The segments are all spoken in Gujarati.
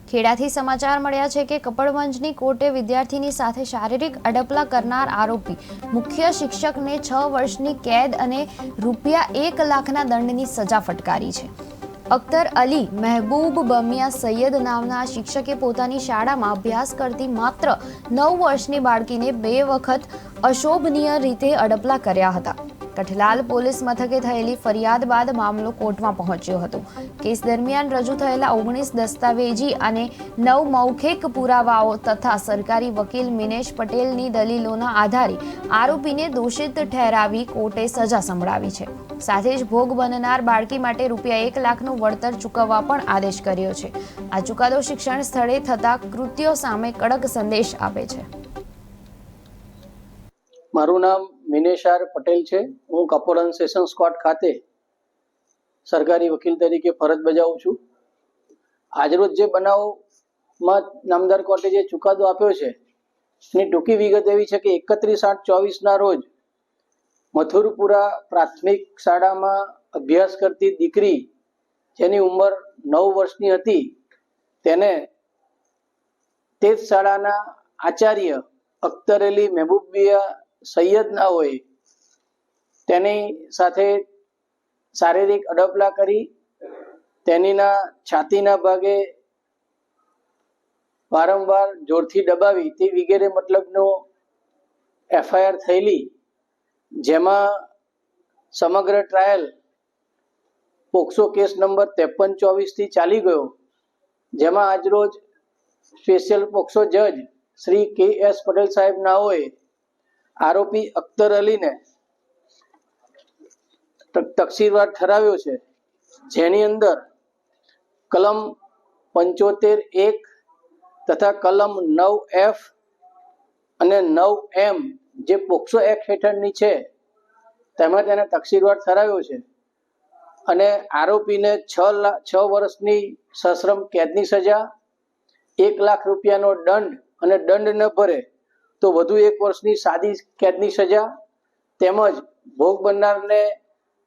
ખેડાથી સમાચાર મળ્યા છે કે કપડવંજની કોર્ટે વિદ્યાર્થીની સાથે શારીરિક અડપલા કરનાર આરોપી મુખ્ય શિક્ષકને 6 વર્ષની કેદ અને ₹1 લાખના દંડની સજા ફટકારી છે। અખ્તર અલી મહેબૂબ બમિયા સૈયદ નામના શિક્ષકે પોતાની શાળામાં અભ્યાસ કરતી માત્ર 9 વર્ષની બાળકીને 2 વખત અશોભનીય રીતે અડપલા કર્યા હતા। કઠલાલ પોલીસ મથકે થયેલી ફરિયાદ બાદ મામલો કોર્ટમાં પહોંચ્યો હતો। કેસ દરમિયાન રજૂ થયેલા 19 દસ્તાવેજી અને 9 મૌખિક પુરાવાઓ તથા સરકારી વકીલ મિનેશ પટેલની દલીલોના આધારે આરોપીને દોષિત ઠેરાવી કોર્ટે સજા સંભળાવી છે। સાથે જ ભોગ બનનાર બાળકી માટે ₹1 લાખનું વળતર ચૂકવવા પણ આદેશ કર્યો છે। આ ચુકાદો શિક્ષણ સ્થળે થતા કૃત્યો સામે કડક સંદેશ આપે છે। મારું નામ મિનેશાર પટેલ છે। હું કપોરન સેશન્સ કોર્ટ ખાતે સરકારી વકીલ તરીકે ફરજ બજાવું છું। આજરોજ જે બનાવમાં નામદાર કોર્ટે જે ચુકાદો આપ્યો છે એની ટૂંકી વિગત એવી છે કે 31/8/24ના રોજ મથુરપુરા પ્રાથમિક શાળામાં અભ્યાસ કરતી દીકરી જેની ઉંમર 9 વર્ષની હતી તેને તે જ શાળાના આચાર્ય અખ્તર અલી મહેબૂબિયા સૈયદ ના હોય તેની સાથે શારીરિક અડપલા કરી તેનીના છાતીના ભાગે વારંવાર જોરથી દબાવી તે વગેરે મતલબનો FIR થયેલી, જેમાં સમગ્ર ટ્રાયલ પોક્સો કેસ નંબર 5324 થી ચાલી ગયો, જેમાં આજરોજ સ્પેશિયલ પોક્સો જજ શ્રી KS પટેલ સાહેબ નાઓએ આરોપી અખ્તર અલીને તકસીરવાર ઠરાવ્યો છે, જેની અંદર કલમ 75(1) તથા કલમ 9(F) અને 9(M) જે પોક્સો એક્ટ હેઠળની છે તેમાં તેને તકસીરવાર ઠરાવ્યો છે અને આરોપીને 6 વર્ષની સશ્રમ કેદની સજા, ₹1 લાખ દંડ અને દંડ ન ભરે તો વધુ 1 વર્ષની સાદી કેદની સજા તેમજ ભોગ બનનારને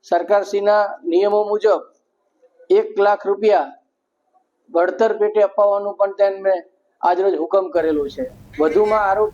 સરકારશ્રીના નિયમો મુજબ ₹1 લાખ વળતર પેટે અપાવવાનું પણ તેમને આજરોજ હુકમ કરેલો છે। વધુમાં આરોપ